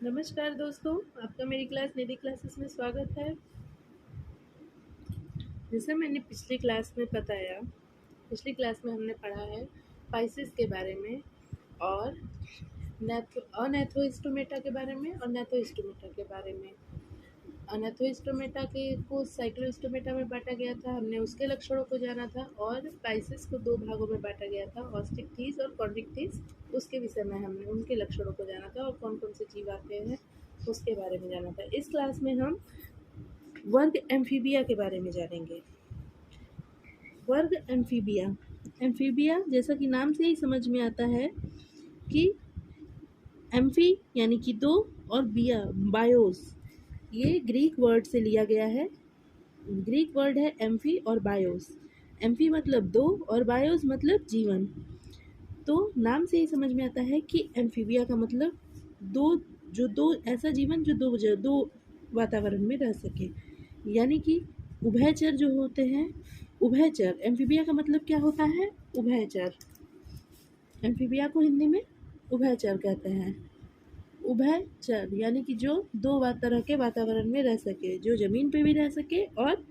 नमस्कार दोस्तों, आपका मेरी क्लास निधि क्लासेस में स्वागत है। जैसे मैंने पिछली क्लास में बताया, पिछली क्लास में हमने पढ़ा है स्पाइसेस के बारे में और अनैथोस्टोमेटा के बारे में और नैथोस्टोमेटा के बारे में। अनैथोस्टोमेटा के को साइक्लोस्टोमेटा में बांटा गया था, हमने उसके लक्षणों को जाना था, और स्पाइसेस को दो भागों में बांटा गया था, ऑस्टिकथीस और कॉन्ड्रिक्थिस। उसके विषय में हमने उनके लक्षणों को जाना था और कौन कौन से जीव आते हैं उसके बारे में जाना था। इस क्लास में हम वर्ग एम्फीबिया के बारे में जानेंगे। वर्ग एम्फीबिया जैसा कि नाम से ही समझ में आता है कि एम्फी यानी कि दो और बिया बायोस, ये ग्रीक वर्ड से लिया गया है। ग्रीक वर्ड है एम्फी और बायोस। एम्फी मतलब दो और बायोस मतलब जीवन। तो नाम से ही समझ में आता है कि एम्फीबिया का मतलब दो ऐसा जीवन जो दो वातावरण में रह सके, यानी कि उभयचर जो होते हैं। उभयचर एम्फीबिया का मतलब क्या होता है? उभयचर। एम्फीबिया को हिंदी में उभयचर कहते हैं। उभयचर यानी कि जो दो तरह के वातावरण में रह सके, जो जमीन पे भी रह सके और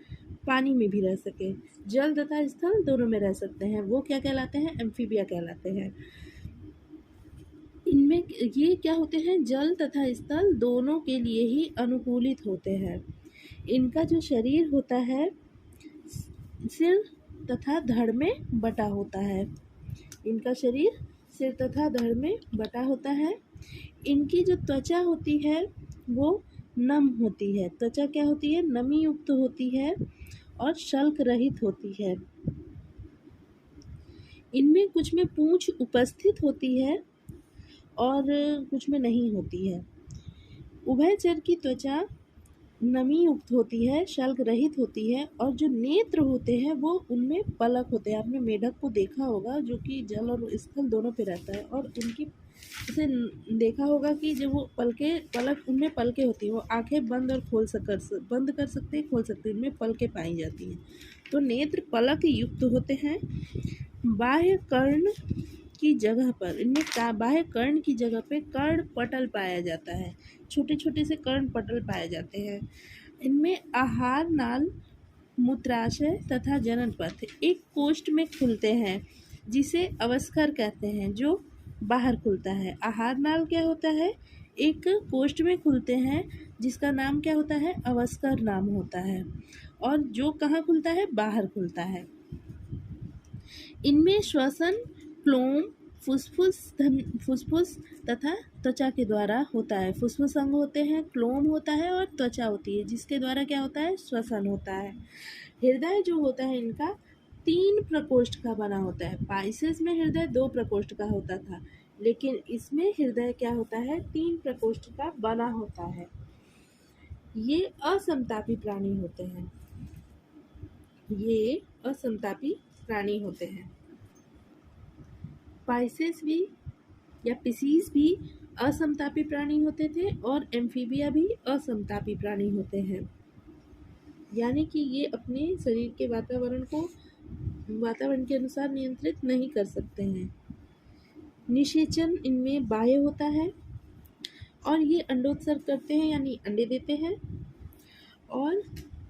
पानी में भी रह सके, जल तथा स्थल दोनों में रह सकते हैं, वो क्या कहलाते हैं? एम्फीबिया कहलाते हैं। इनमें ये क्या होते हैं? जल तथा स्थल दोनों के लिए ही अनुकूलित होते हैं। इनका जो शरीर होता है सिर तथा धड़ में बटा होता है। इनका शरीर सिर तथा धड़ में बटा होता है। इनकी जो त्वचा होती है वो नम होती है। त्वचा क्या होती है? नमी युक्त होती है और शल्क रहित होती है। इनमें कुछ में पूंछ उपस्थित होती है और कुछ में नहीं होती है। उभयचर की त्वचा नमी युक्त होती है, शल्क रहित होती है, और जो नेत्र होते हैं वो उनमें पलक होते हैं। आपने मेढक को देखा होगा जो कि जल और स्थल दोनों पे रहता है, और उनकी जैसे देखा होगा कि जब वो पलक उनमें पलकें होती हैं, वो आंखें बंद कर सकते हैं, खोल सकते हैं, उनमें पलकें पाई जाती हैं। तो नेत्र पलक युक्त होते हैं। बाह्य कर्ण की जगह पर बाह्य कर्ण की जगह पे कर्ण पटल पाया जाता है। छोटे छोटे से कर्ण पटल पाए जाते हैं। इनमें आहार नाल, मूत्राशय तथा जनन पथ एक कोष्ठ में खुलते हैं, जिसे अवस्कर कहते हैं, जो बाहर खुलता है। आहार नाल क्या होता है? एक कोष्ठ में खुलते हैं जिसका नाम क्या होता है? अवस्कर नाम होता है, और जो कहाँ खुलता है? बाहर खुलता है। इनमें श्वसन क्लोम, फुसफुस तथा त्वचा के द्वारा होता है। फुसफुस अंग होते हैं, क्लोम होता है और त्वचा होती है, जिसके द्वारा क्या होता है? श्वसन होता है। हृदय जो होता है इनका 3 प्रकोष्ठ का बना होता है। पाइसेस में हृदय 2 प्रकोष्ठ का होता था, लेकिन इसमें हृदय क्या होता है? 3 प्रकोष्ठ का बना होता है। ये असमतापी प्राणी होते हैं। ये असमतापी प्राणी होते हैं। पाइसेस भी या पिसीस भी असमतापी प्राणी होते थे, और एम्फीबिया भी असमतापी प्राणी होते हैं। यानी कि ये अपने शरीर के वातावरण के अनुसार नियंत्रित नहीं कर सकते हैं। निषेचन इनमें बाह्य होता है, और ये अंडोत्सर्ग करते हैं यानी अंडे देते हैं। और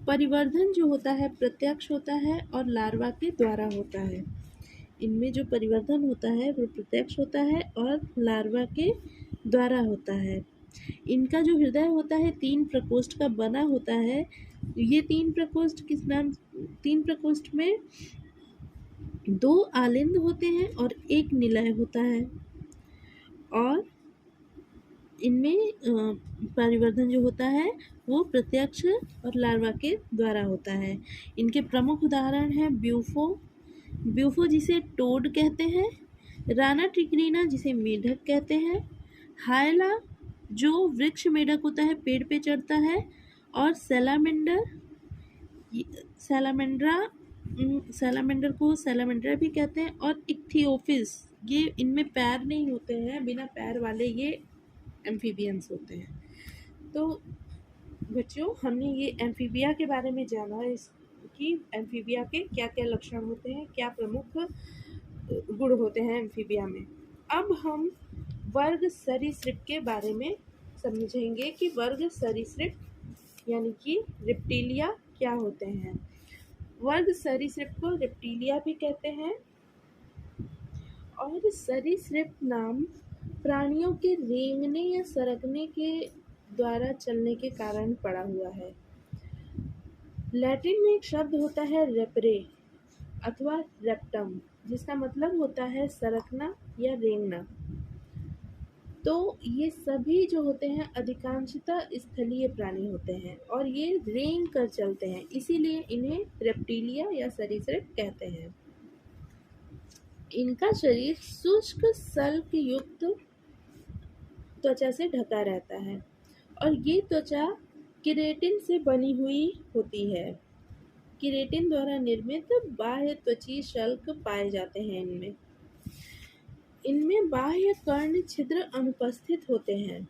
परिवर्धन जो होता है प्रत्यक्ष होता है और लार्वा के द्वारा होता है। इनमें जो परिवर्धन होता है वो प्रत्यक्ष होता है और लार्वा के द्वारा होता है। इनका जो हृदय होता है 3 प्रकोष्ठ का बना होता है। ये 3 प्रकोष्ठ 3 प्रकोष्ठ में 2 आलिंद होते हैं और 1 निलय होता है। और इनमें परिवर्धन जो होता है वो प्रत्यक्ष और लार्वा के द्वारा होता है। इनके प्रमुख उदाहरण हैं ब्यूफो जिसे टोड कहते हैं, राना ट्रिक्रीना जिसे मेढक कहते हैं, हायला जो वृक्ष मेढक होता है, पेड़ पे चढ़ता है, और सैलामेंडर को सैलामेंड्रा भी कहते हैं, और इक्थियोफिस, ये इनमें पैर नहीं होते हैं, बिना पैर वाले ये एम्फीबियंस होते हैं। तो बच्चों, हमने ये एम्फीबिया के बारे में जाना कि एम्फीबिया के क्या क्या लक्षण होते हैं, क्या प्रमुख गुण होते हैं एम्फीबिया में। अब हम वर्ग सरीसृप के बारे में समझेंगे कि वर्ग सरीसृप यानी कि रिप्टिलिया क्या होते हैं। वर्ग सरीसृप को रिप्टिलिया भी कहते हैं और सरीसृप नाम प्राणियों के रेंगने या सरकने के द्वारा चलने के कारण पड़ा हुआ है। लैटिन में एक शब्द होता है रेपरे अथवा रेप्टम, जिसका मतलब होता है सरकना या रेंगना। तो ये सभी जो होते हैं अधिकांशतः स्थलीय प्राणी होते हैं और ये रेंग कर चलते हैं, इसीलिए इन्हें रेप्टिलिया या सरीसृप कहते हैं। इनका शरीर शुष्क सल्क युक्त त्वचा से ढका रहता है और ये त्वचा केराटिन से बनी हुई होती है। केराटिन द्वारा निर्मित बाह्य त्वचीय शल्क पाए जाते हैं। इनमें बाह्य कर्ण छिद्र अनुपस्थित होते हैं,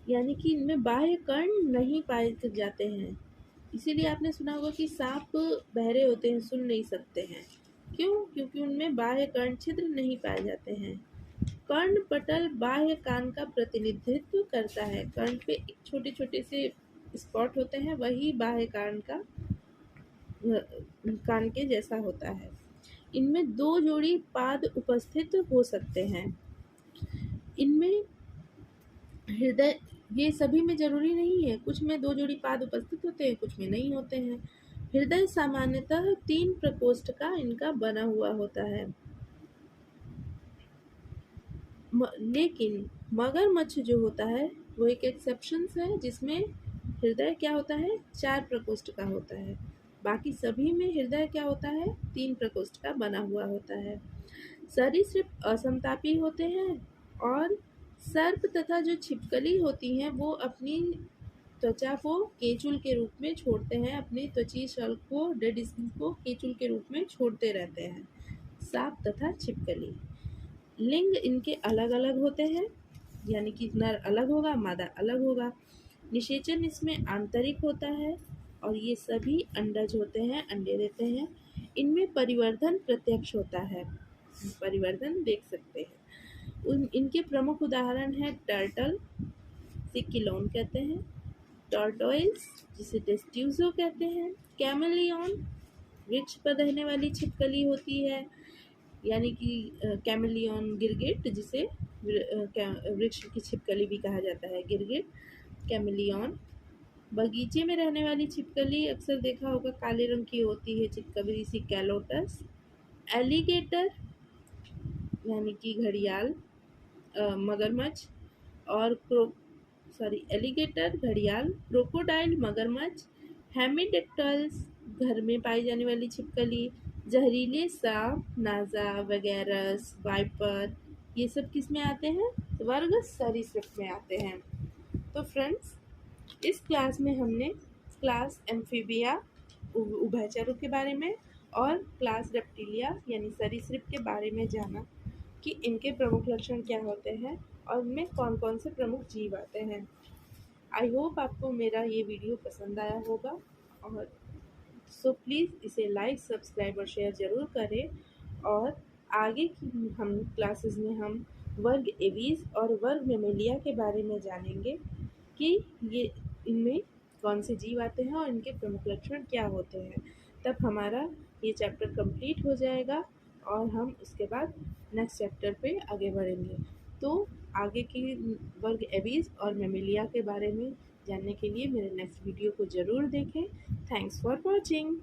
यानी कि इनमें बाह्य कर्ण नहीं पाए जाते हैं। इसीलिए आपने सुना होगा कि सांप बहरे होते हैं, सुन नहीं सकते हैं। क्यों? क्योंकि उनमें बाह्य कर्ण छिद्र नहीं पाए जाते हैं। कर्ण पटल बाह्य कान का प्रतिनिधित्व करता है। कर्ण पे छोटे छोटे से स्पॉट होते हैं, वही बाह्य कान के जैसा होता है। इनमें 2 जोड़ी पाद उपस्थित हो सकते हैं। इनमें हृदय, ये सभी में जरूरी नहीं है, कुछ में 2 जोड़ी पाद उपस्थित होते हैं, कुछ में नहीं होते हैं। हृदय सामान्यतः 3 प्रकोष्ठ का इनका बना हुआ होता है। लेकिन मगरमच्छ जो होता है वो एक एक्सेप्शन है, जिसमें हृदय क्या होता है 4 प्रकोष्ठ का होता है। बाकी सभी में हृदय क्या होता है 3 प्रकोष्ठ का बना हुआ होता है। सरीसृप असमतापी होते हैं और सर्प तथा जो छिपकली होती हैं वो अपनी त्वचा को केचुल के रूप में छोड़ते हैं, अपनी त्वचीय शल्क को, डेड स्किन को केचुल के रूप में छोड़ते रहते हैं, सांप तथा छिपकली। लिंग इनके अलग अलग होते हैं, यानी कि नर अलग होगा, मादा अलग होगा। निषेचन इसमें आंतरिक होता है और ये सभी अंडज होते हैं, अंडे देते हैं। इनमें परिवर्धन प्रत्यक्ष होता है, परिवर्धन देख सकते हैं। इनके प्रमुख उदाहरण हैं टर्टल, सिक्किलोन कहते हैं, टॉर्टोइस जिसे टेस्ट्यूजो कहते हैं, कैमेलियन वृक्ष पर रहने वाली छिपकली होती है, यानी कि कैमेलियन गिरगिट, जिसे वृक्ष की छिपकली भी कहा जाता है, गिरगिट कैमेलियन। बगीचे में रहने वाली छिपकली अक्सर देखा होगा काले रंग की होती है, चितकबरी सी, कैलोटस। एलिगेटर यानी कि घड़ियाल, मगरमच्छ और एलिगेटर, घड़ियाल, क्रोकोडाइल, मगरमच्छ, हेमिडेक्टल्स घर में पाई जाने वाली छिपकली, जहरीले सांप, नाजा वगैरह, वाइपर, ये सब किस में आते हैं? वर्ग सरीसृप में आते हैं। तो फ्रेंड्स, इस क्लास में हमने क्लास एम्फीबिया उभयचरों के बारे में और क्लास रेप्टिलिया यानी सरीसृप के बारे में जाना कि इनके प्रमुख लक्षण क्या होते हैं और इनमें कौन कौन से प्रमुख जीव आते हैं। आई होप आपको मेरा ये वीडियो पसंद आया होगा और सो प्लीज़ इसे लाइक, सब्सक्राइब और शेयर ज़रूर करें। और आगे की हम क्लासेस में हम वर्ग एवीज और वर्ग मेमेलिया के बारे में जानेंगे कि ये इनमें कौन से जीव आते हैं और इनके प्रमुख लक्षण क्या होते हैं। तब हमारा ये चैप्टर कंप्लीट हो जाएगा और हम उसके बाद नेक्स्ट चैप्टर पे आगे बढ़ेंगे। तो आगे की वर्ग एवीज और मेमेलिया के बारे में जानने के लिए मेरे नेक्स्ट वीडियो को ज़रूर देखें। Thanks for watching.